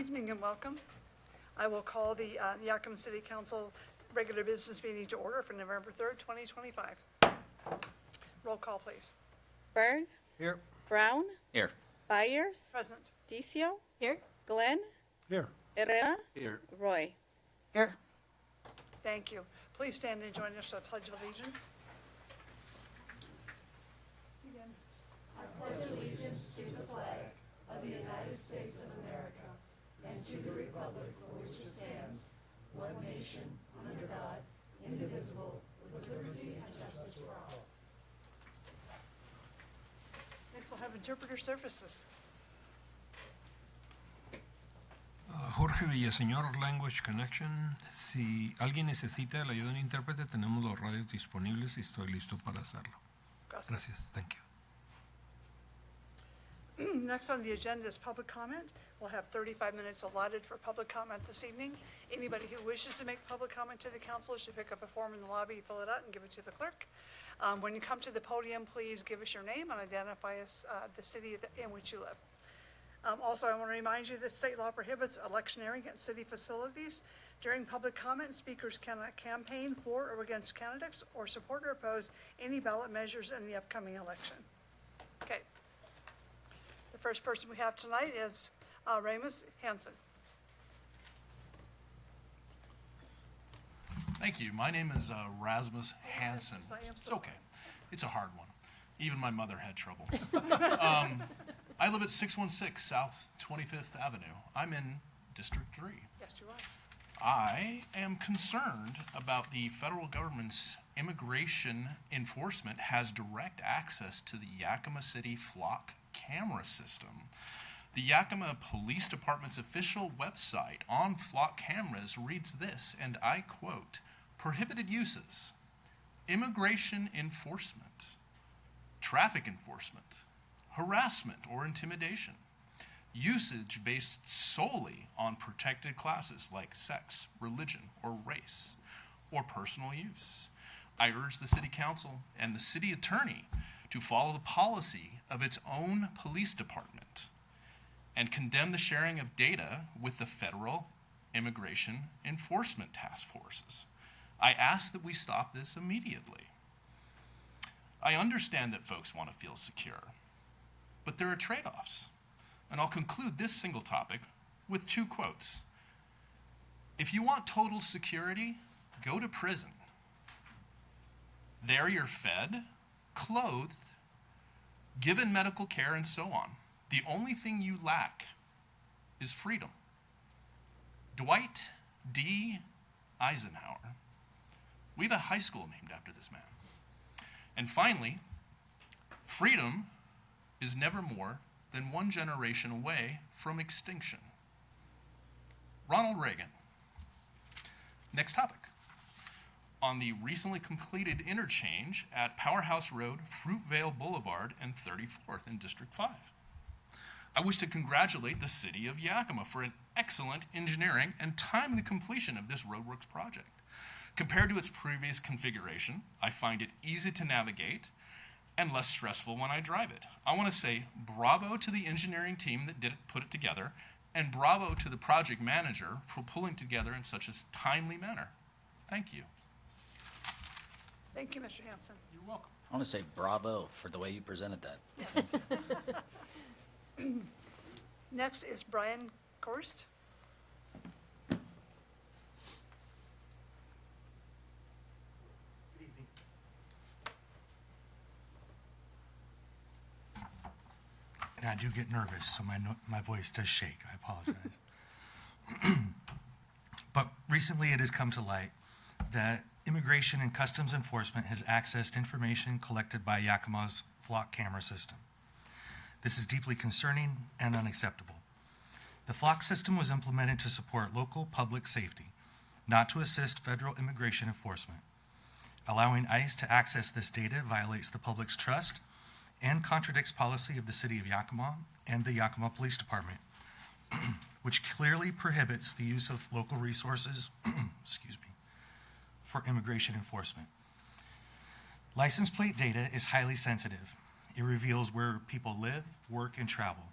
evening and welcome. I will call the Yakima City Council regular business meeting to order for November 3rd, 2025. Roll call, please. Byrd, Here. Brown, Here. Byers, Present. Decio, Here. Glenn, Here. Herrera, Here. Roy. Here. Thank you. Please stand and join us for the Pledge of Allegiance. Next, we'll have interpreter services. Jorge Villaseñor, Language Connection. Si alguien necesita la ayuda de un intérprete, tenemos los radios disponibles y estoy listo para hacerlo. Gracias. Thank you. Next on the agenda is public comment. We'll have 35 minutes allotted for public comment this evening. Anybody who wishes to make public comment to the council should pick up a form in the lobby, fill it out, and give it to the clerk. When you come to the podium, please give us your name and identify us, the city in which you live. Also, I want to remind you that state law prohibits electioneering at city facilities. During public comment, speakers cannot campaign for or against candidates or support or oppose any ballot measures in the upcoming election. Okay. The first person we have tonight is Ramus Hansen. Thank you. My name is Rasmus Hansen. I am It's so okay. It's a hard one. Even my mother had trouble. I live at 616 South 25th Avenue. I'm in District 3. Yes, you are. I am concerned about the federal government's immigration enforcement has direct access to the Yakima City flock camera system. The Yakima Police Department's official website on flock cameras reads this, and I quote, "Prohibited uses, immigration enforcement, traffic enforcement, harassment or intimidation, usage based solely on protected classes like sex, religion, or race, or personal use. I urge the City Council and the City Attorney to follow the policy of its own police department and condemn the sharing of data with the federal immigration enforcement task forces. I ask that we stop this immediately. I understand that folks want to feel secure, but there are trade-offs. And I'll conclude this single topic with two quotes. If you want total security, go to prison. There you're fed, clothed, given medical care, and so on. The only thing you lack is freedom. Dwight D. Eisenhower. We have a high school named after this man. And finally, freedom is never more than one generation away from extinction. Ronald Reagan. Next topic. On the recently completed interchange at Powerhouse Road, Fruitvale Boulevard, and 34th in District 5. I wish to congratulate the city of Yakima for an excellent engineering and timely completion of this roadworks project. Compared to its previous configuration, I find it easy to navigate and less stressful when I drive it. I want to say bravo to the engineering team that put it together, and bravo to the project manager for pulling together in such a timely manner. Thank you. Thank you, Mr. Hansen. You're welcome. I want to say bravo for the way you presented that. Yes. Next is Brian Korst. And I do get nervous, so my voice does shake. I apologize. But recently it has come to light that Immigration and Customs Enforcement has accessed information collected by Yakima's flock camera system. This is deeply concerning and unacceptable. The flock system was implemented to support local public safety, not to assist federal immigration enforcement. Allowing ICE to access this data violates the public's trust and contradicts policy of the City of Yakima and the Yakima Police Department, which clearly prohibits the use of local resources for immigration enforcement. License plate data is highly sensitive. It reveals where people live, work, and travel.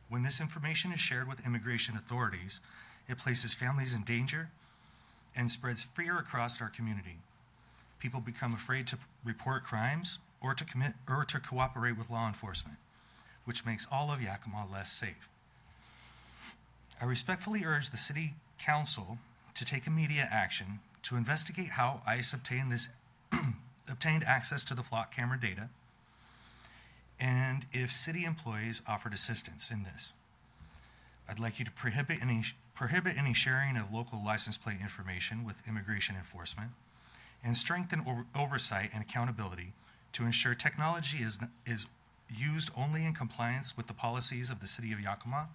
When this information is shared with immigration authorities, it places families in danger and spreads fear across our community. People become afraid to report crimes or to cooperate with law enforcement, which makes all of Yakima less safe. I respectfully urge the City Council to take immediate action to investigate how ICE obtained access to the flock camera data, and if city employees offered assistance in this. I'd like you to prohibit any sharing of local license plate information with immigration enforcement, and strengthen oversight and accountability to ensure technology is used only in compliance with the policies of the City of Yakima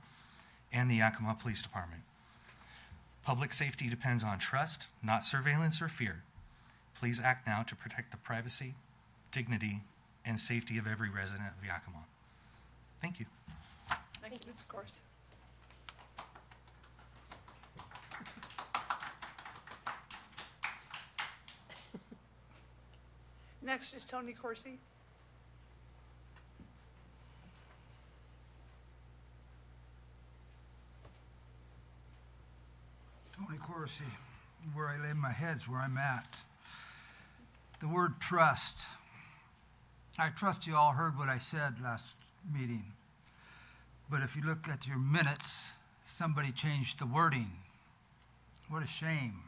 and the Yakima Police Department. Public safety depends on trust, not surveillance or fear. Please act now to protect the privacy, dignity, and safety of every resident of Yakima. Thank you. Thank you, Ms. Corsi. Next is Tony Corsi. Tony Corsi, where I lay my head's where I'm at. The word trust. I trust you all heard what I said last meeting. But if you look at your minutes, somebody changed the wording. What a shame.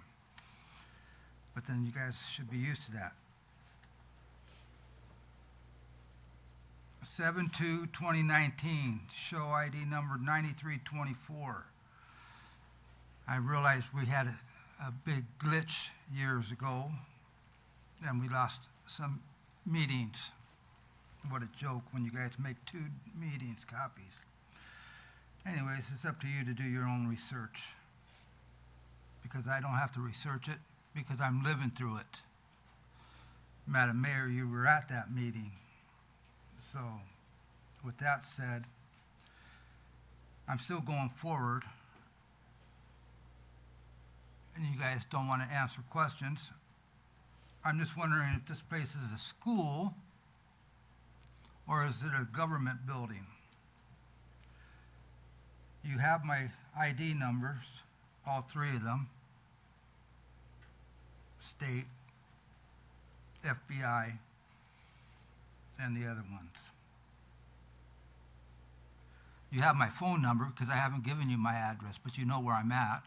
But then you guys should be used to that. 7/2/2019, show ID number 9324. I realized we had a big glitch years ago, and we lost some meetings. What a joke when you guys make 2 meetings copies. Anyways, it's up to you to do your own research, because I don't have to research it, because I'm living through it. Madam Mayor, you were at that meeting. So, with that said, I'm still going forward, and you guys don't want to answer questions. I'm just wondering if this place is a school or is it a government building? You have my ID numbers, all 3 of them, state, FBI, and the other ones. You have my phone number because I haven't given you my address, but you know where I'm at.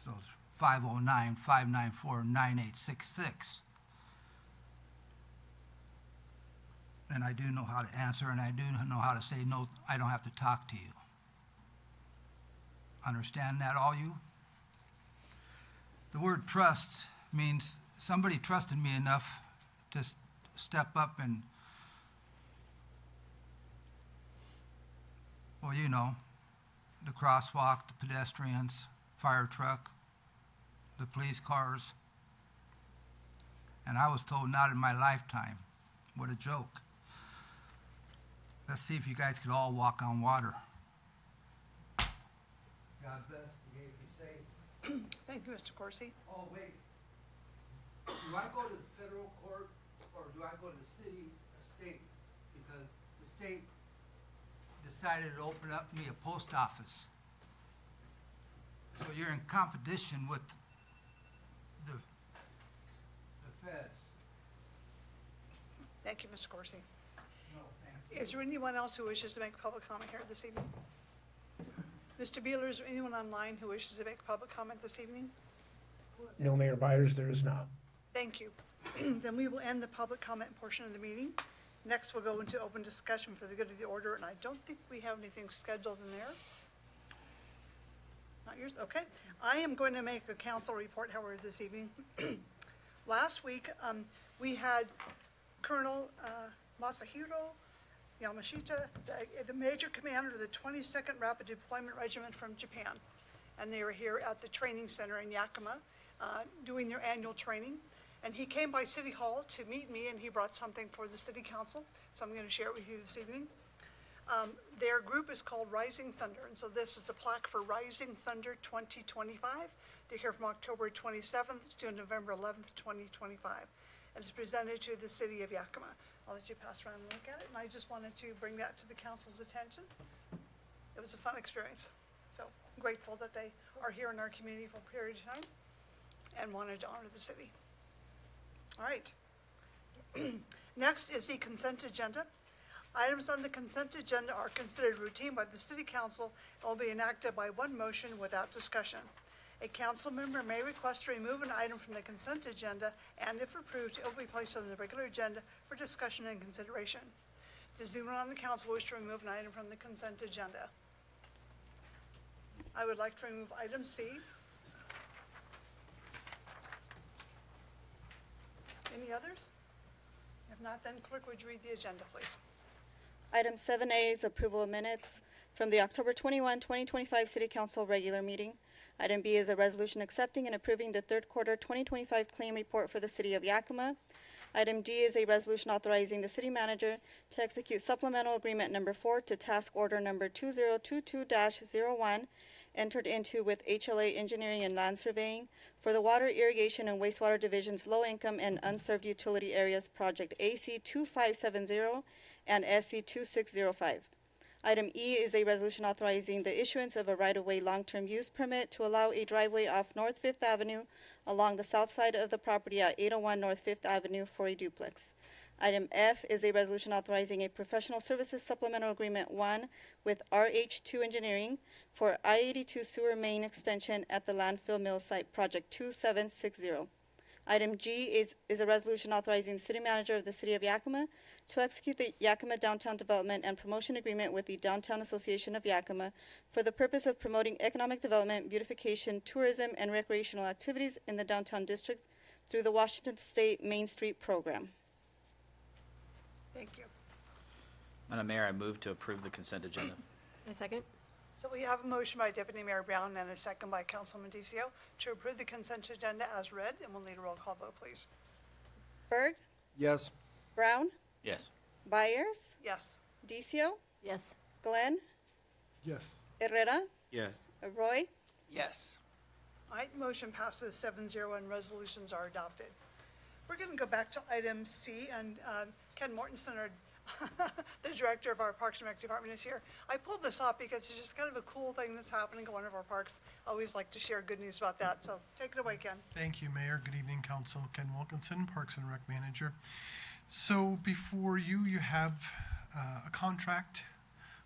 So it's 509-594-9866. And I do know how to answer, and I do know how to say, no, I don't have to talk to you. Understand that, all you? The word trust means somebody trusted me enough to step up and, well, you know, the crosswalk, the pedestrians, fire truck, the police cars. And I was told not in my lifetime. What a joke. Let's see if you guys could all walk on water. God bless, you gave me safe. Thank you, Mr. Corsi. Oh, wait. Do I go to the federal court or do I go to the city or state? Because the state decided to open up me a post office. So you're in competition with the feds. Thank you, Mr. Corsi. No, thank you. Is there anyone else who wishes to make public comment here this evening? Mr. Beeler, is there anyone online who wishes to make public comment this evening? No, Mayor Byers, there is not. Thank you. Then we will end the public comment portion of the meeting. Next, we'll go into open discussion for the good of the order, and I don't think we have anything scheduled in there. Not yours? Okay. I am going to make a council report, however, this evening. Last week, we had Colonel Masahiro Yamashita, the Major Commander of the 22nd Rapid Deployment Regiment from Japan. And they were here at the training center in Yakima doing their annual training. And he came by City Hall to meet me, and he brought something for the City Council. So I'm going to share it with you this evening. Their group is called Rising Thunder, and so this is the plaque for Rising Thunder 2025. They're here from October 27th to November 11th, 2025. And it's presented to the City of Yakima. I'll let you pass around and look at it, and I just wanted to bring that to the council's attention. It was a fun experience, so grateful that they are here in our community for a period of time and wanted to honor the city. All right. Next is the consent agenda. Items on the consent agenda are considered routine by the city council and will be enacted by one motion without discussion. A council member may request to remove an item from the consent agenda, and if approved, it will be placed on the regular agenda for discussion and consideration. Does anyone on the council wish to remove an item from the consent agenda? I would like to remove item C. Any others? If not, then clerk, would you read the agenda, please? Item 7A is approval of minutes from the October 21, 2025 City Council regular meeting. Item B is a resolution accepting and approving the third quarter 2025 claim report for the city of Yakima. Item D is a resolution authorizing the city manager to execute supplemental agreement number 4 to task order number 2022-01 entered into with HLA Engineering and Land Surveying for the Water, Irrigation, and Wastewater Division's Low-Income and Unserved Utility Areas Project AC 2570 and SC 2605. Item E is a resolution authorizing the issuance of a right-of-way long-term use permit to allow a driveway off North Fifth Avenue along the south side of the property at 801 North Fifth Avenue for a duplex. Item F is a resolution authorizing a professional services supplemental agreement 1 with RH2 Engineering for I-82 sewer main extension at the landfill mill site, project 2760. Item G is a resolution authorizing the city manager of the city of Yakima to execute the Yakima Downtown Development and Promotion Agreement with the Downtown Association of Yakima for the purpose of promoting economic development, beautification, tourism, and recreational activities in the downtown district through the Washington State Main Street Program. Thank you. Madam Mayor, I move to approve the consent agenda. A second? So we have a motion by Deputy Mayor Brown and a second by Councilman DCO to approve the consent agenda as read, and we'll need a roll call vote, please. Berg, Yes. Brown, Yes. Byers, Yes. DCO, Yes. Glenn, Yes. Herrera, Yes. Roy, Yes. All right, motion passes 7-0 and resolutions are adopted. We're going to go back to item C, and Ken Mortensen, our the director of our Parks and Rec Department, is here. I pulled this off because it's just kind of a cool thing that's happening at one of our parks. I always like to share good news about that, so take it away, Ken. Thank you, Mayor. Good evening, Council. Ken Wilkinson, Parks and Rec Manager. So before you, you have a contract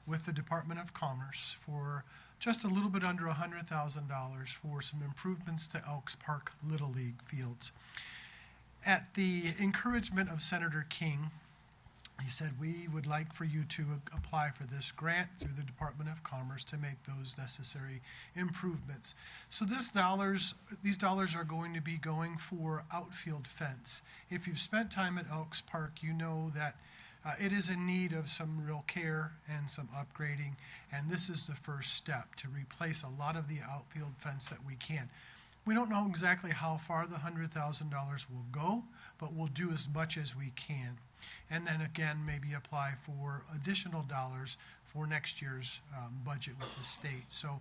with the Department of Commerce for just a little bit under $100,000 for some improvements to Elks Park Little League fields. At the encouragement of Senator King, he said, we would like for you to apply for this grant through the Department of Commerce to make those necessary improvements. So these dollars are going to be going for outfield fence. If you've spent time at Elks Park, you know that it is in need of some real care and some upgrading, and this is the first step to replace a lot of the outfield fence that we can. We don't know exactly how far the $100,000 will go, but we'll do as much as we can. And then again, maybe apply for additional dollars for next year's budget with the state. So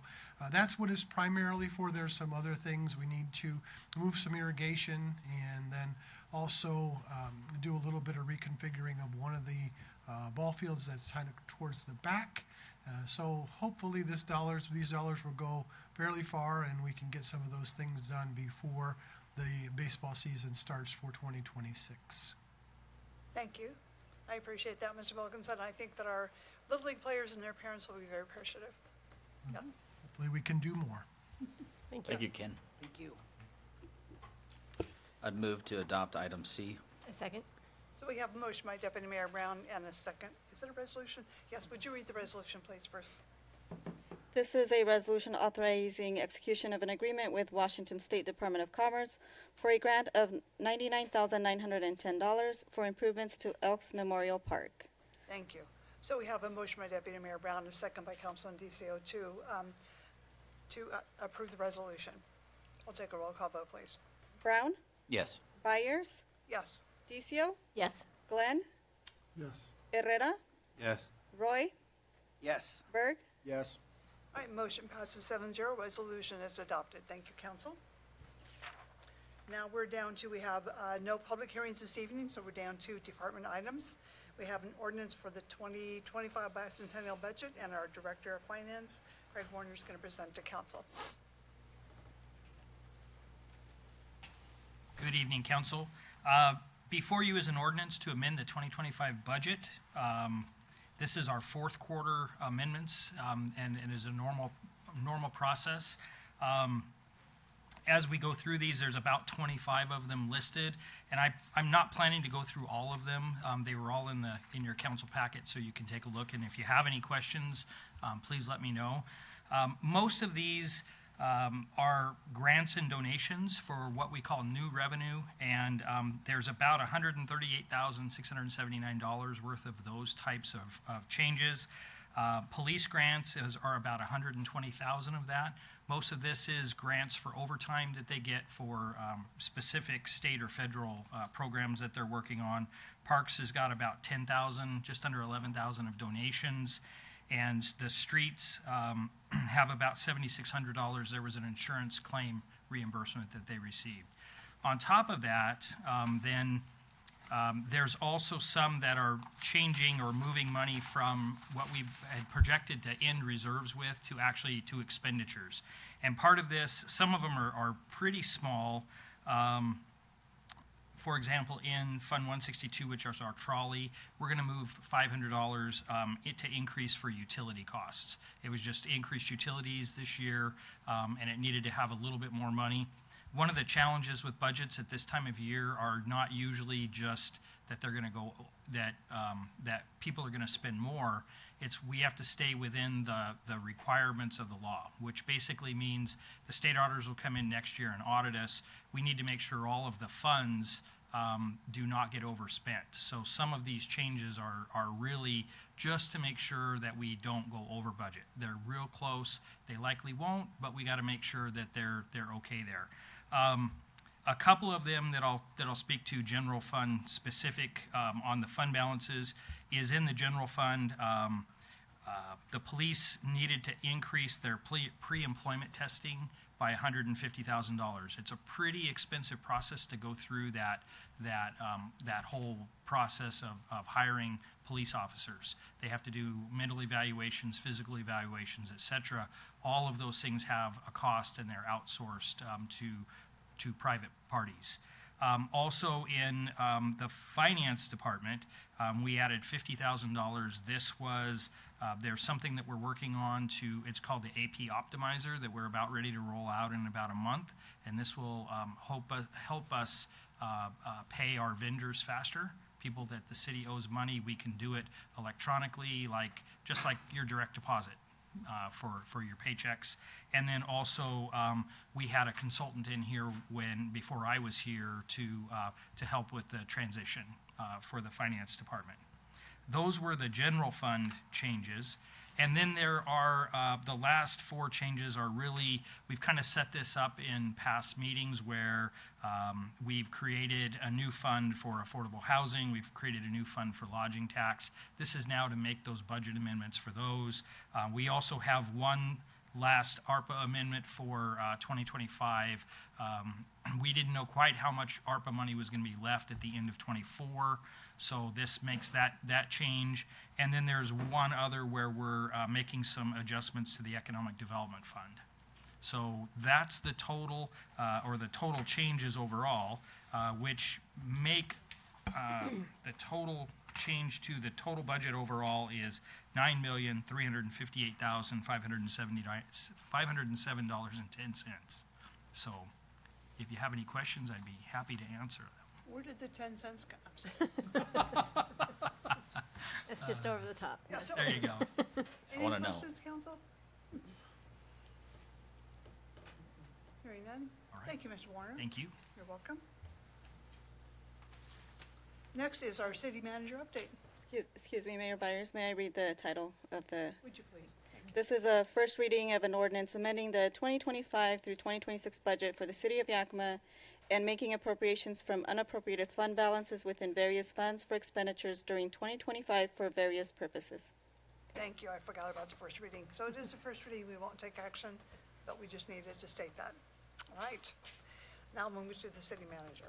that's what it's primarily for. There's some other things. We need to move some irrigation and then also do a little bit of reconfiguring of one of the ball fields that's kind of towards the back. So hopefully these dollars will go fairly far and we can get some of those things done before the baseball season starts for 2026. Thank you. I appreciate that, Mr. Wilkinson. I think that our Little League players and their parents will be very appreciative. Yes. Hopefully we can do more. Thank you. Thank you, Ken. Thank you. I'd move to adopt item C. A second? So we have a motion by Deputy Mayor Brown and a second. Is it a resolution? Yes, would you read the resolution, please, first? This is a resolution authorizing execution of an agreement with Washington State Department of Commerce for a grant of $99,910 for improvements to Elks Memorial Park. Thank you. So we have a motion by Deputy Mayor Brown and a second by Councilman DCO to approve the resolution. We'll take a roll call vote, please. Brown, Yes. Byers, Yes. DCO, Yes. Glenn, Yes. Herrera, Yes. Roy, Yes. Berg, Yes. All right, motion passes 7-0. Resolution is adopted. Thank you, council. Now we're down to, we have no public hearings this evening, so we're down to department items. We have an ordinance for the 2025 bicentennial budget, and our Director of Finance, Craig Warner, is going to present to council. Good evening, council. Before you is an ordinance to amend the 2025 budget. This is our fourth quarter amendments, and it is a normal process. As we go through these, there's about 25 of them listed, and I'm not planning to go through all of them. They were all in your council packet, so you can take a look, and if you have any questions, please let me know. Most of these are grants and donations for what we call new revenue, and there's about $138,679 worth of those types of changes. Police grants are about $120,000 of that. Most of this is grants for overtime that they get for specific state or federal programs that they're working on. Parks has got about $10,000, just under $11,000 of donations. And the streets have about $7,600. There was an insurance claim reimbursement that they received. On top of that, there's also some that are changing or moving money from what we had projected to end reserves with to actually to expenditures. And part of this, some of them are pretty small. For example, in Fund 162, which is our trolley, we're going to move $500 to increase for utility costs. It was just increased utilities this year, and it needed to have a little bit more money. One of the challenges with budgets at this time of year are not usually just that they're going to go, that people are going to spend more. It's we have to stay within the requirements of the law, which basically means the state auditors will come in next year and audit us. We need to make sure all of the funds do not get overspent. So some of these changes are really just to make sure that we don't go over budget. They're real close. They likely won't, but we got to make sure that they're okay there. A couple of them that I'll speak to general fund specific on the fund balances is in the general fund. The police needed to increase their pre-employment testing by $150,000. It's a pretty expensive process to go through that whole process of hiring police officers. They have to do mental evaluations, physical evaluations, etc. All of those things have a cost, and they're outsourced to private parties. Also in the finance department, we added $50,000. This was, there's something that we're working on it's called the AP Optimizer that we're about ready to roll out in about a month. And this will help us pay our vendors faster. People that the city owes money, we can do it electronically, just like your direct deposit. For your paychecks. And then also we had a consultant in here before I was here to help with the transition for the finance department. Those were the general fund changes. And then there are the last four changes are really, we've kind of set this up in past meetings where we've created a new fund for affordable housing. We've created a new fund for lodging tax. This is now to make those budget amendments for those. We also have one last ARPA amendment for 2025. We didn't know quite how much ARPA money was going to be left at the end of 24. So this makes that change. And then there's one other where we're making some adjustments to the Economic Development Fund. So that's the total, or the total changes overall, which make the total change to the total budget overall is $9,358,507.10. So if you have any questions, I'd be happy to answer them. Where did the 10 cents come? It's just over the top. Yeah, so- There you go. Any wanna know. questions, council? Hearing none? All right. Thank you, Mr. Warner. Thank you. You're welcome. Next is our city manager update. Excuse me, Mayor Byers, may I read the title of the? Would you please? Thank you. This is a first reading of an ordinance amending the 2025 through 2026 budget for the city of Yakima and making appropriations from unappropriated fund balances within various funds for expenditures during 2025 for various purposes. Thank you. I forgot about the first reading. So it is the first reading. We won't take action, but we just needed to state that. All right. Now I'll move to the city manager.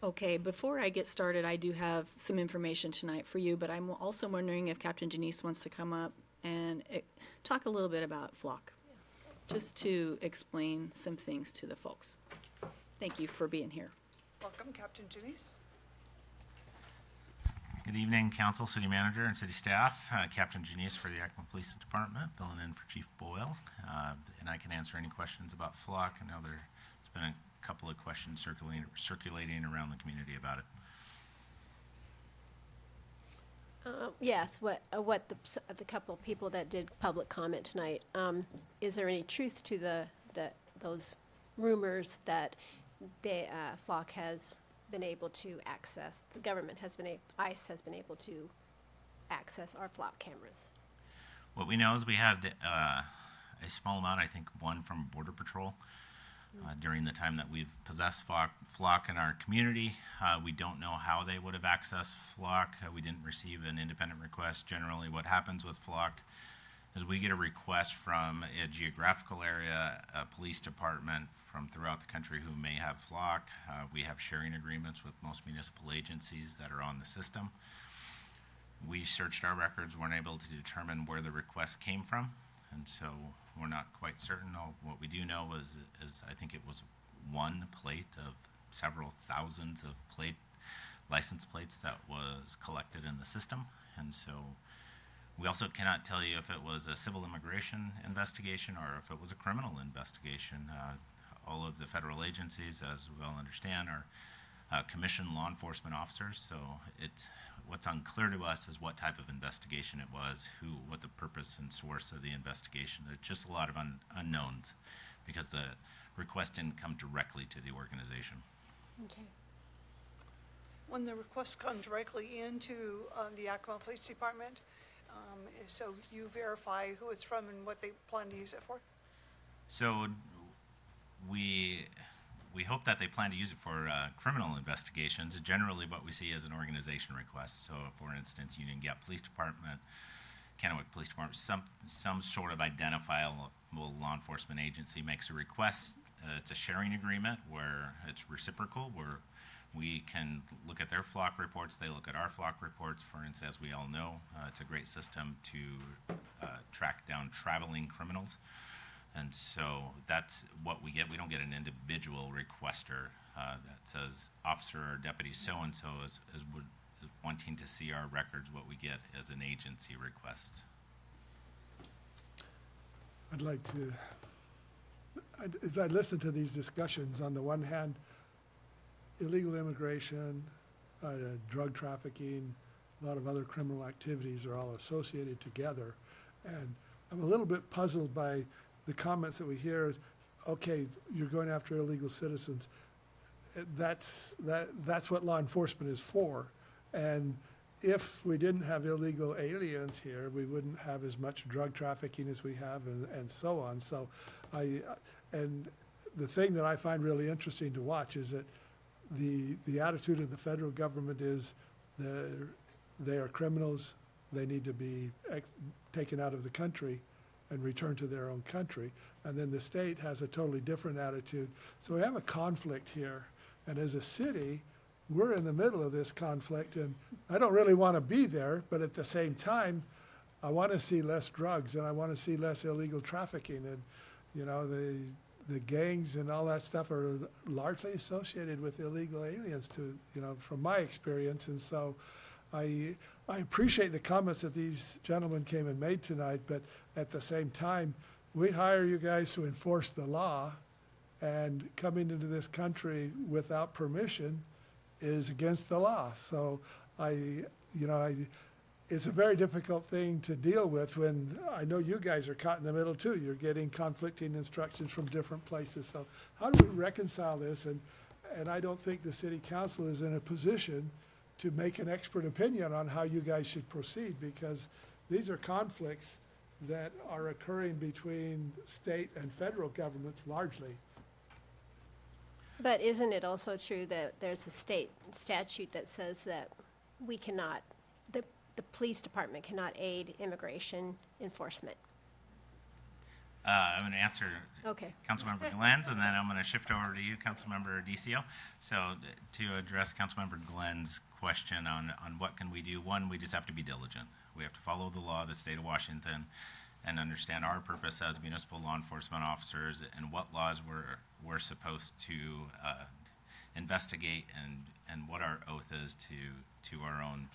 Okay, before I get started, I do have some information tonight for you, but I'm also wondering if Captain Janice wants to come up and talk a little bit about Flock, just to explain some things to the folks. Thank you for being here. Welcome, Captain Janice. Good evening, council, city manager, and city staff. Captain Janice for the Yakima Police Department, filling in for Chief Boyle. And I can answer any questions about Flock. I know there's been a couple of questions circulating around the community about it. Yes, what the couple of people that did public comment tonight, is there any truth to those rumors that the Flock has been able to access, the government has been, ICE has been able to access our Flock cameras? What we know is we had a small amount, I think one from Border Patrol, during the time that we've possessed Flock in our community. We don't know how they would have accessed Flock. We didn't receive an independent request. Generally, what happens with Flock is we get a request from a geographical area, a police department from throughout the country who may have Flock. We have sharing agreements with most municipal agencies that are on the system. We searched our records, weren't able to determine where the request came from, and so we're not quite certain. What we do know is I think it was one plate of several thousands of license plates that was collected in the system, and so we also cannot tell you if it was a civil immigration investigation or if it was a criminal investigation. All of the federal agencies, as we all understand, are commissioned law enforcement officers, so what's unclear to us is what type of investigation it was, what the purpose and source of the investigation. There's just a lot of unknowns because the request didn't come directly to the organization. Okay. When the requests come directly into the Yakima Police Department, so you verify who it's from and what they plan to use it for? So we hope that they plan to use it for criminal investigations. Generally, what we see is an organization request. So, for instance, Union Gap Police Department, Kennewick Police Department, some sort of identifiable law enforcement agency makes a request. It's a sharing agreement where it's reciprocal, where we can look at their Flock reports, they look at our Flock reports. For instance, as we all know, it's a great system to track down traveling criminals. And so that's what we get. We don't get an individual requester that says officer or deputy so-and-so is wanting to see our records. What we get is an agency request. I'd like to, as I listen to these discussions, on the one hand, illegal immigration, drug trafficking, a lot of other criminal activities are all associated together. And I'm a little bit puzzled by the comments that we hear. Okay, you're going after illegal citizens. That's what law enforcement is for. And if we didn't have illegal aliens here, we wouldn't have as much drug trafficking as we have, and so on. So and the thing that I find really interesting to watch is that the attitude of the federal government is they are criminals, they need to be taken out of the country and return to their own country. And then the state has a totally different attitude. So we have a conflict here. And as a city, we're in the middle of this conflict, and I don't really want to be there, but at the same time, I want to see less drugs and I want to see less illegal trafficking. And, you know, the gangs and all that stuff are largely associated with illegal aliens from my experience. And so I appreciate the comments that these gentlemen came and made tonight, but at the same time, we hire you guys to enforce the law, and coming into this country without permission is against the law. So it's a very difficult thing to deal with when I know you guys are caught in the middle too. You're getting conflicting instructions from different places. So how do we reconcile this? And I don't think the city council is in a position to make an expert opinion on how you guys should proceed, because these are conflicts that are occurring between state and federal governments largely. But isn't it also true that there's a state statute that says that we cannot, the police department cannot aid immigration enforcement? I'm going to answer Okay. Councilmember Glenn's, and then I'm going to shift over to you, Councilmember DCO. So to address Councilmember Glenn's question on what can we do, one, we just have to be diligent. We have to follow the law of the state of Washington and understand our purpose as municipal law enforcement officers and what laws we're supposed to investigate and what our oath is to our own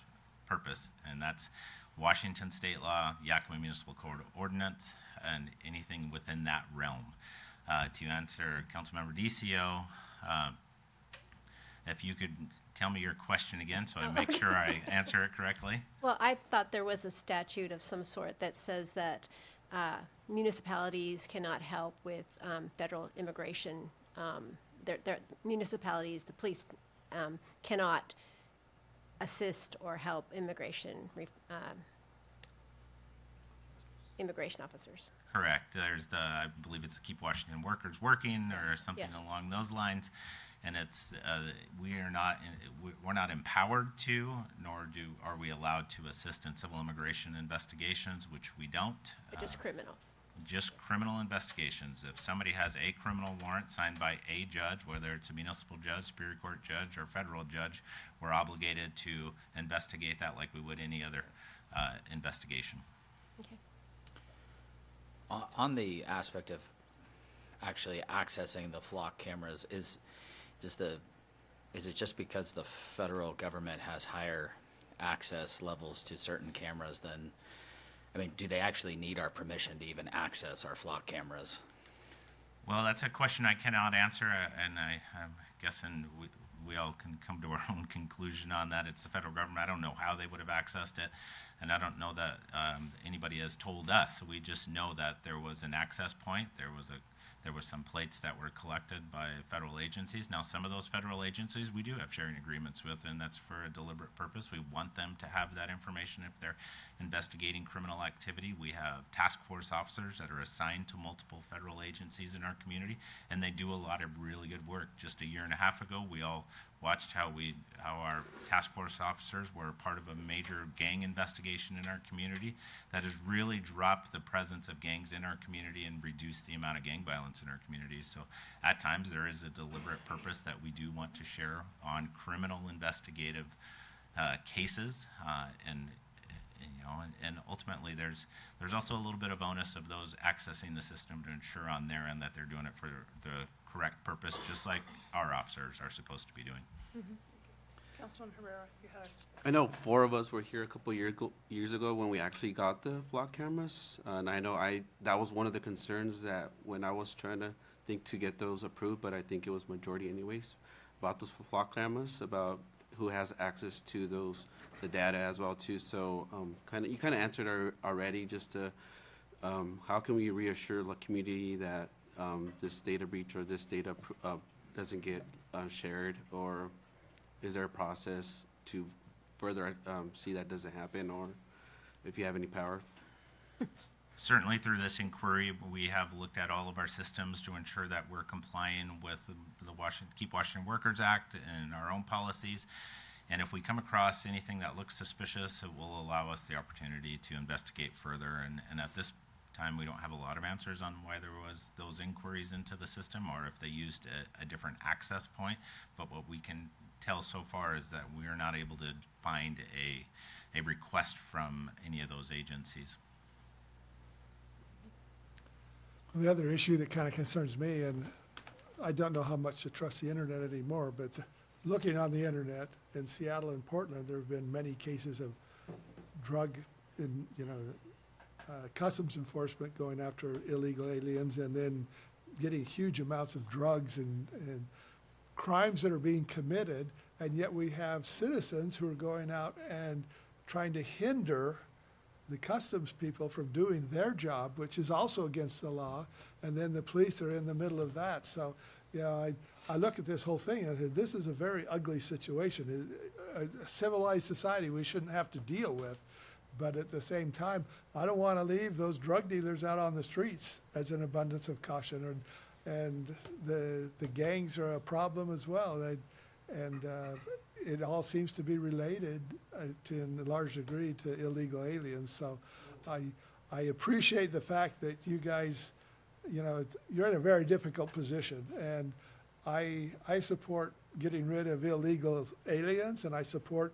purpose. And that's Washington state law, Yakima Municipal Code ordinance, and anything within that realm. To answer Councilmember DCO, if you could tell me your question again so I make sure I answer it correctly. Well, I thought there was a statute of some sort that says that municipalities cannot help with federal immigration. Their municipalities, the police, cannot assist or help immigration officers. Correct. There's I believe it's Keep Washington Workers Working or something Yes. along those lines. And it's, we're not empowered to, nor are we allowed to assist in civil immigration investigations, which we don't. But just criminal. Just criminal investigations. If somebody has a criminal warrant signed by a judge, whether it's a municipal judge, Superior Court judge, or federal judge, we're obligated to investigate that like we would any other investigation. Okay. On the aspect of actually accessing the flock cameras, is it just because the federal government has higher access levels to certain cameras than, I mean, do they actually need our permission to even access our flock cameras? Well, that's a question I cannot answer, and I'm guessing we all can come to our own conclusion on that. It's the federal government. I don't know how they would have accessed it, and I don't know that anybody has told us. We just know that there was an access point. There was some plates that were collected by federal agencies. Now, some of those federal agencies we do have sharing agreements with, and that's for a deliberate purpose. We want them to have that information if they're investigating criminal activity. We have task force officers that are assigned to multiple federal agencies in our community, and they do a lot of really good work. Just a year and a half ago, we all watched how our task force officers were part of a major gang investigation in our community that has really dropped the presence of gangs in our community and reduced the amount of gang violence in our community. So at times there is a deliberate purpose that we do want to share on criminal investigative cases, and ultimately there's also a little bit of onus of those accessing the system to ensure on their end that they're doing it for the correct purpose, just like our officers are supposed to be doing. Councilman Herrera, you had I know 4 of us were here a couple years ago when we actually got the flock cameras, and I know that was one of the concerns that when I was trying to think to get those approved, but I think it was majority anyways, about those flock cameras, about who has access to the data as well too. So you kind of answered already. Just to how can we reassure the community that this data breach or this data doesn't get shared, or is there a process to further see that doesn't happen, or if you have any power? Certainly through this inquiry, we have looked at all of our systems to ensure that we're complying with the Keep Washington Workers Act and our own policies. And if we come across anything that looks suspicious, it will allow us the opportunity to investigate further. And at this time, we don't have a lot of answers on why there was those inquiries into the system or if they used a different access point. But what we can tell so far is that we are not able to find a request from any of those agencies. The other issue that kind of concerns me, and I don't know how much to trust the internet anymore, but looking on the internet in Seattle and Portland, there have been many cases of drug, customs enforcement going after illegal aliens and then getting huge amounts of drugs and crimes that are being committed, and yet we have citizens who are going out and trying to hinder the customs people from doing their job, which is also against the law, and then the police are in the middle of that. So, I look at this whole thing and I say, this is a very ugly situation. A civilized society we shouldn't have to deal with, but at the same time, I don't want to leave those drug dealers out on the streets as an abundance of caution, and the gangs are a problem as well, and it all seems to be related in a large degree to illegal aliens. So I appreciate the fact that you guys you know, you're in a very difficult position. And I support getting rid of illegal aliens, and I support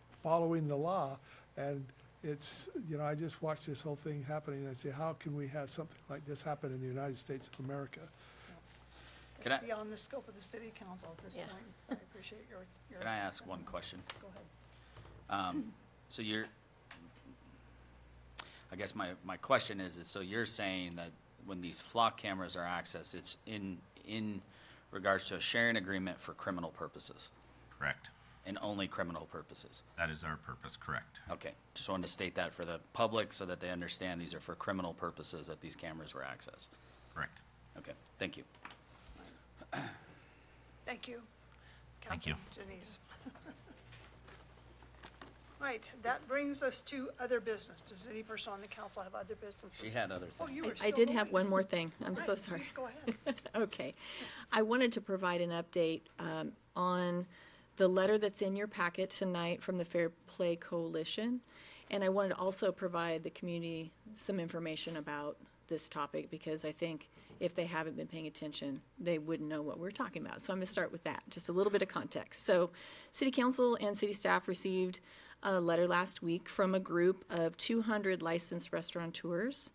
following the law. And it's, you know, I just watched this whole thing happening, and I say, how can we have something like this happen in the United States of America? Can I- It's beyond the scope of the city council at this Yeah. point. I appreciate your. Can I ask one question? Go ahead. So I guess my question is so you're saying that when these flock cameras are accessed, it's in regards to a sharing agreement for criminal purposes Correct. and only criminal purposes? That is our purpose, correct. Okay, just wanted to state that for the public so that they understand these are for criminal purposes that these cameras were accessed. Correct. Okay, thank you. Thank you. Thank you. Councilman Denise. All right, that brings us to other business. Does any person on the council have other businesses? She had other Oh, things. you were I still did have going. one more thing. I'm All so right, sorry. Please go ahead. Okay. I wanted to provide an update on the letter that's in your packet tonight from the Fair Play Coalition. And I wanted to also provide the community some information about this topic because I think if they haven't been paying attention, they wouldn't know what we're talking about. So I'm going to start with that, just a little bit of context. So City Council and City staff received a letter last week from a group of 200 licensed restaurateurs.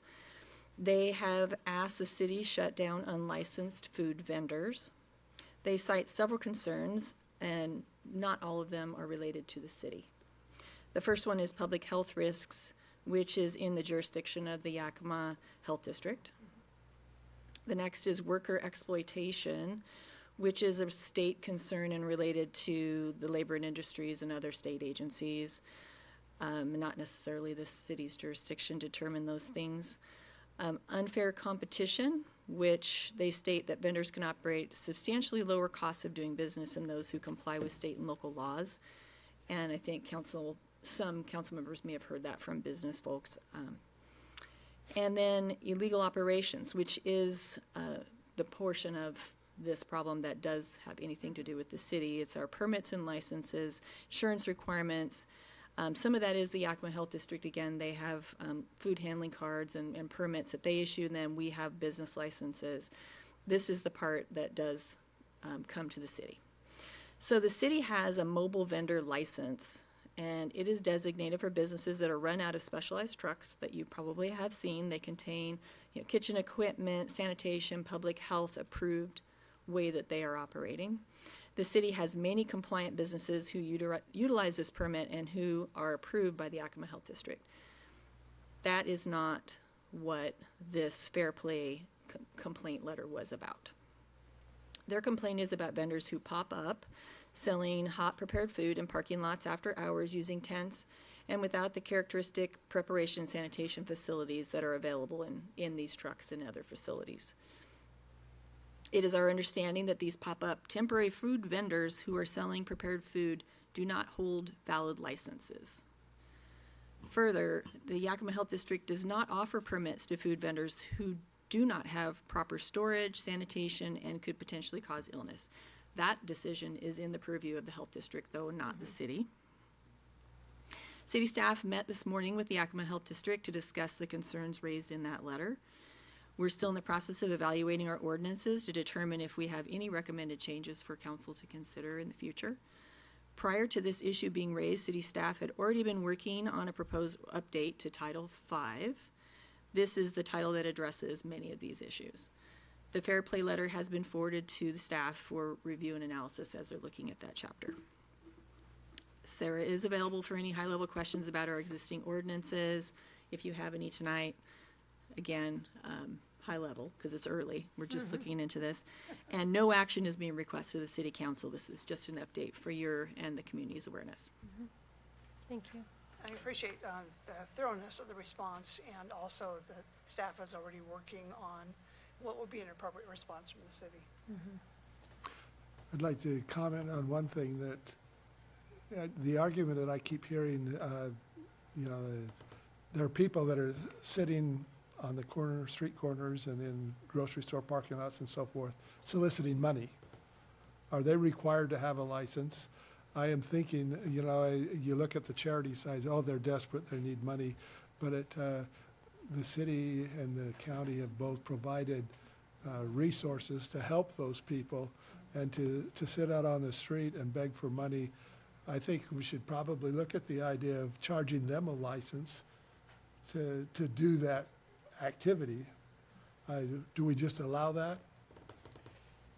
They have asked the city shut down unlicensed food vendors. They cite several concerns, and not all of them are related to the city. The first one is public health risks, which is in the jurisdiction of the Yakima Health District. The next is worker exploitation, which is a state concern and related to the labor and industries and other state agencies. Not necessarily the city's jurisdiction to determine those things. Unfair competition, which they state that vendors can operate substantially lower costs of doing business than those who comply with state and local laws. And I think some council members may have heard that from business folks. And then illegal operations, which is the portion of this problem that does have anything to do with the city. It's our permits and licenses, insurance requirements. Some of that is the Yakima Health District. Again, they have food handling cards and permits that they issue, and then we have business licenses. This is the part that does come to the city. So the city has a mobile vendor license, and it is designated for businesses that are run out of specialized trucks that you probably have seen. They contain kitchen equipment, sanitation, public health approved way that they are operating. The city has many compliant businesses who utilize this permit and who are approved by the Yakima Health District. That is not what this Fair Play complaint letter was about. Their complaint is about vendors who pop up selling hot prepared food in parking lots after hours using tents and without the characteristic preparation and sanitation facilities that are available in these trucks and other facilities. It is our understanding that these pop-up temporary food vendors who are selling prepared food do not hold valid licenses. Further, the Yakima Health District does not offer permits to food vendors who do not have proper storage, sanitation, and could potentially cause illness. That decision is in the purview of the Health District, though not the city. City staff met this morning with the Yakima Health District to discuss the concerns raised in that letter. We're still in the process of evaluating our ordinances to determine if we have any recommended changes for council to consider in the future. Prior to this issue being raised, city staff had already been working on a proposed update to Title V. This is the title that addresses many of these issues. The Fair Play letter has been forwarded to the staff for review and analysis as they're looking at that chapter. Sarah is available for any high-level questions about our existing ordinances. If you have any tonight, again, high level, because it's early. We're just looking into this. And no action is being requested of the city council. This is just an update for your and the community's awareness. Thank you. I appreciate the thoroughness of the response, and also the staff is already working on what would be an appropriate response from the city. I'd like to comment on one thing that the argument that I keep hearing, there are people that are sitting on the street corners and in grocery store parking lots and so forth, soliciting money. Are they required to have a license? I am thinking, you look at the charity side, oh, they're desperate, they need money. But the city and the county have both provided resources to help those people, and to sit out on the street and beg for money. I think we should probably look at the idea of charging them a license to do that activity. Do we just allow that?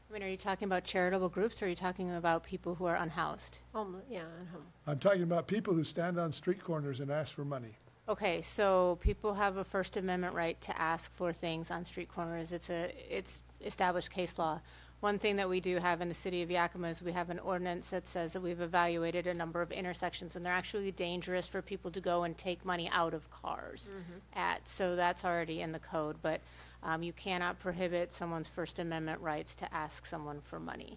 I mean, are you talking about charitable groups, or are you talking about people who are unhoused? Yeah, at home. I'm talking about people who stand on street corners and ask for money. Okay, so people have a First Amendment right to ask for things on street corners. It's established case law. One thing that we do have in the city of Yakima is we have an ordinance that says that we've evaluated a number of intersections, and they're actually dangerous for people to go and take money out of cars at. So that's already in the code, but you cannot prohibit someone's First Amendment rights to ask someone for money.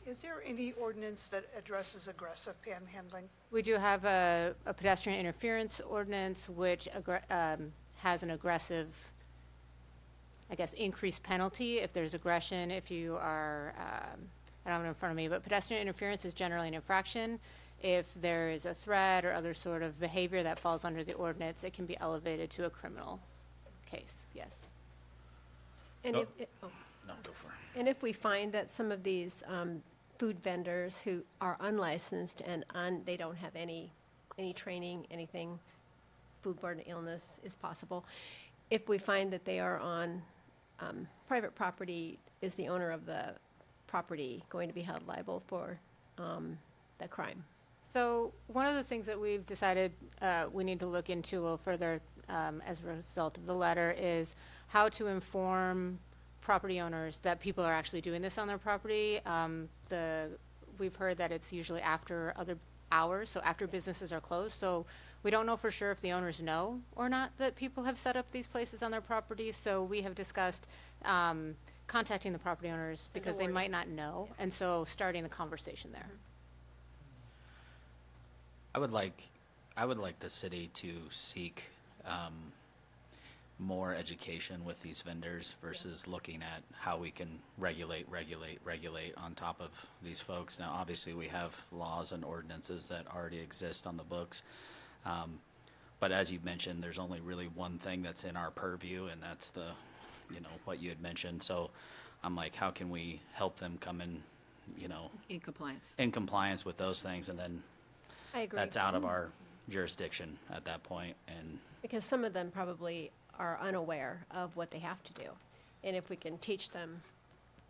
Is there any ordinance that addresses aggressive panhandling? We do have a pedestrian interference ordinance, which has an aggressive, I guess, increased penalty if there's aggression. If you are, I don't have it in front of me, but pedestrian interference is generally an infraction. If there is a threat or other sort of behavior that falls under the ordinance, it can be elevated to a criminal case, yes. And Oh. if, No, go for it. and if we find that some of these food vendors who are unlicensed and they don't have any training, anything, foodborne illness is possible, if we find that they are on private property, is the owner of the property going to be held liable for that crime? So one of the things that we've decided we need to look into a little further as a result of the letter is how to inform property owners that people are actually doing this on their property. We've heard that it's usually after other hours, so after businesses are closed. So we don't know for sure if the owners know or not that people have set up these places on their property. So we have discussed contacting the property owners because they might not know, and so starting the conversation there. I would like the city to seek more education with these vendors versus looking at how we can regulate on top of these folks. Now, obviously, we have laws and ordinances that already exist on the books. But as you mentioned, there's only really one thing that's in our purview, and that's what you had mentioned. So I'm like, how can we help them come in, In compliance. with those things? And then I agree. that's out of our jurisdiction at that point. And Because some of them probably are unaware of what they have to do. And if we can teach them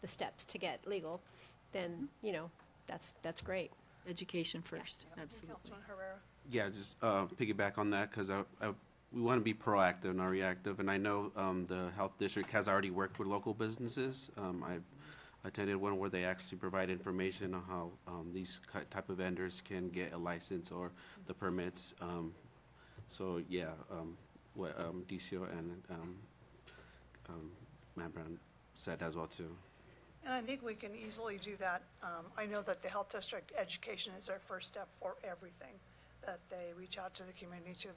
the steps to get legal, then, that's great. Education first, absolutely. Councilman Herrera? Yeah, just piggyback on that, because we want to be proactive, not reactive. And I know the health district has already worked with local businesses. I've attended one where they actually provide information on how these type of vendors can get a license or the permits. So yeah, what DCO and Matt Brown said as well too. And I think we can easily do that. I know that the health district education is their first step for everything, that they reach out to the community too.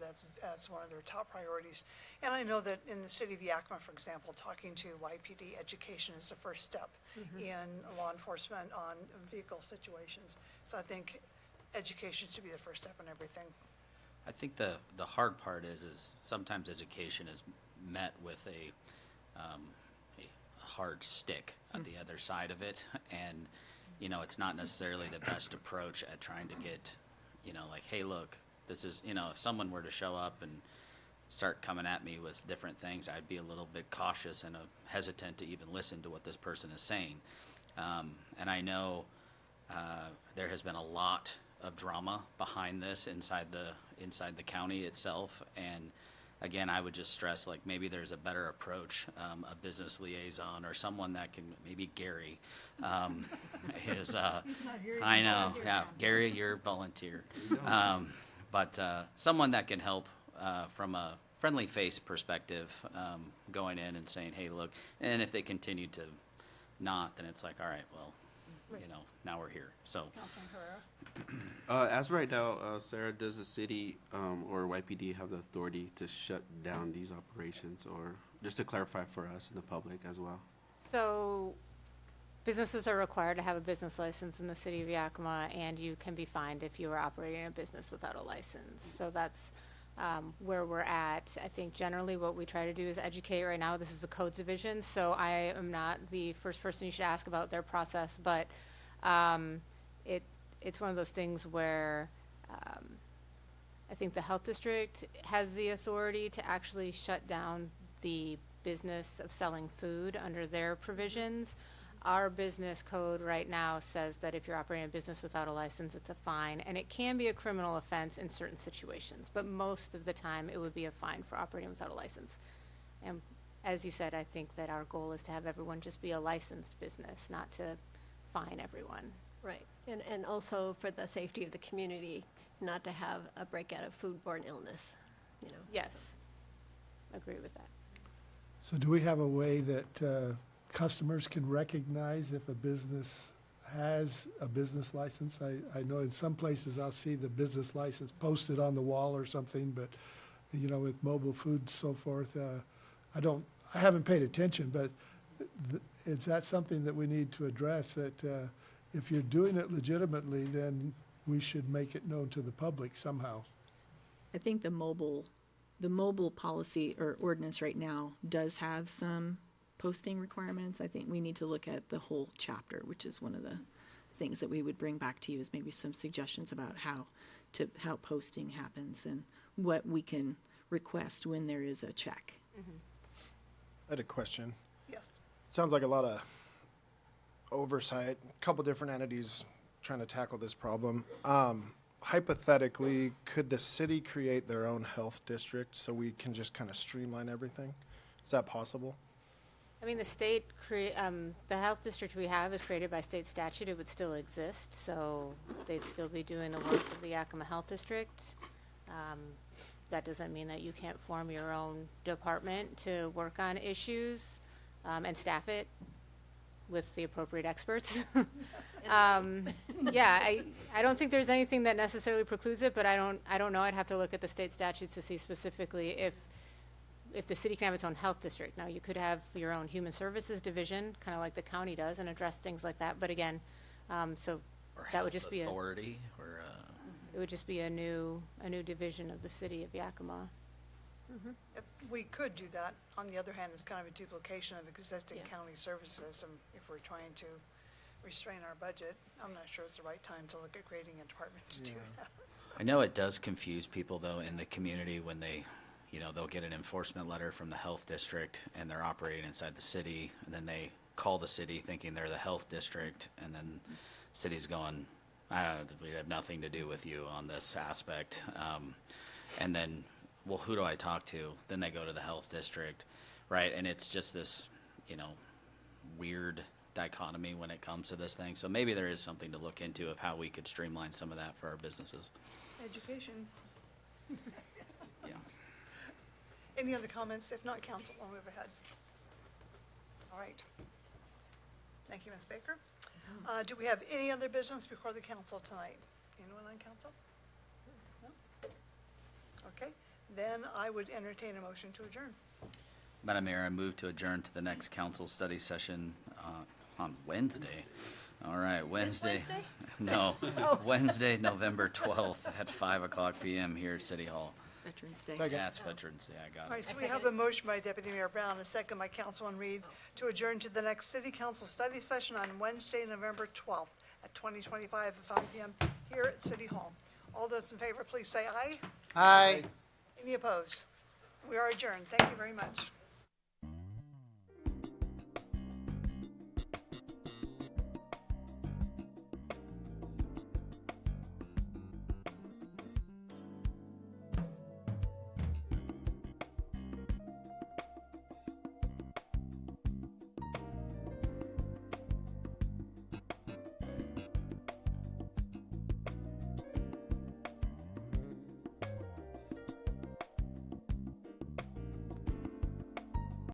That's one of their top priorities. And I know that in the city of Yakima, for example, talking to YPD, education is the first step in law enforcement on vehicle situations. So I think education should be the first step in everything. I think the hard part is sometimes education is met with a hard stick at the other side of it, and it's not necessarily the best approach at trying to get like, hey, look, this is if someone were to show up and start coming at me with different things, I'd be a little bit cautious and hesitant to even listen to what this person is saying. And I know there has been a lot of drama behind this inside the county itself, and again, I would just stress, like, maybe there's a better approach, a business liaison or someone that can, maybe Gary is, I know, yeah, Gary, you're volunteer. But someone that can help from a friendly face perspective, going in and saying, hey, look, and if they continue to not, then it's like, all right, well, now we're here, so. Councilman Herrera? As right now, Sarah, does the city or YPD have the authority to shut down these operations, or just to clarify for us and the public as well? So businesses are required to have a business license in the city of Yakima, and you can be fined if you are operating a business without a license. So that's where we're at. I think generally what we try to do is educate. Right now, this is the codes division, so I am not the first person you should ask about their process, but it's one of those things where I think the health district has the authority to actually shut down the business of selling food under their provisions. Our business code right now says that if you're operating a business without a license, it's a fine, and it can be a criminal offense in certain situations, but most of the time it would be a fine for operating without a license. And as you said, I think that our goal is to have everyone just be a licensed business, not to fine everyone. Right, and also for the safety of the community, not to have a breakout of foodborne illness, you know. Yes, agree with that. So do we have a way that customers can recognize if a business has a business license? I know in some places I'll see the business license posted on the wall or something, but, you know, with mobile food and so forth, I haven't paid attention, but is that something that we need to address, that if you're doing it legitimately, then we should make it known to the public somehow? I think the mobile policy or ordinance right now does have some posting requirements. I think we need to look at the whole chapter, which is one of the things that we would bring back to you, is maybe some suggestions about how posting happens and what we can request when there is a check. I had a question. Yes. Sounds like a lot of oversight, a couple different entities trying to tackle this problem. Hypothetically, could the city create their own health district so we can just kind of streamline everything? Is that possible? I mean, the health district we have is created by state statute. It would still exist, so they'd still be doing the work of the Yakima Health District. That doesn't mean that you can't form your own department to work on issues and staff it with the appropriate experts. Yeah, I don't think there's anything that necessarily precludes it, but I don't know. I'd have to look at the state statutes to see specifically if the city can have its own health district. Now, you could have your own human services division, kind of like the county does, and address things like that. But again, so Or that would health just be authority, or it would just be a new division of the city of Yakima. We could do that. On the other hand, it's kind of a duplication of existing county services, and if we're trying to restrain our budget, I'm not sure it's the right time to look at creating a department to do that. I know it does confuse people though in the community when they'll get an enforcement letter from the health district and they're operating inside the city, and then they call the city thinking they're the health district, and then city's going, we have nothing to do with you on this aspect. And then, well, who do I talk to? Then they go to the health district, right? And it's just this, weird dichotomy when it comes to this thing. So maybe there is something to look into of how we could streamline some of that for our businesses. Education. Yeah. Any other comments? If not, council, we'll move ahead. All right. Thank you, Ms. Baker. Do we have any other business before the council tonight? Anyone on council? No? Okay, then I would entertain a motion to adjourn. Madam Mayor, I move to adjourn to the next council study session on Wednesday. All right, Wednesday. No, Wednesday, November 12th at 5:00 p.m. here at City Hall. Veterans Day. Yeah, it's Veterans Day, I got All right, it. so we have a motion by Deputy Mayor Brown, a second by Councilman Reed, to adjourn to the next city council study session on Wednesday, November 12th at 2025 at 5 p.m. here at City Hall. All those in favor, please say aye. Aye. Any opposed? We are adjourned. Thank you very much.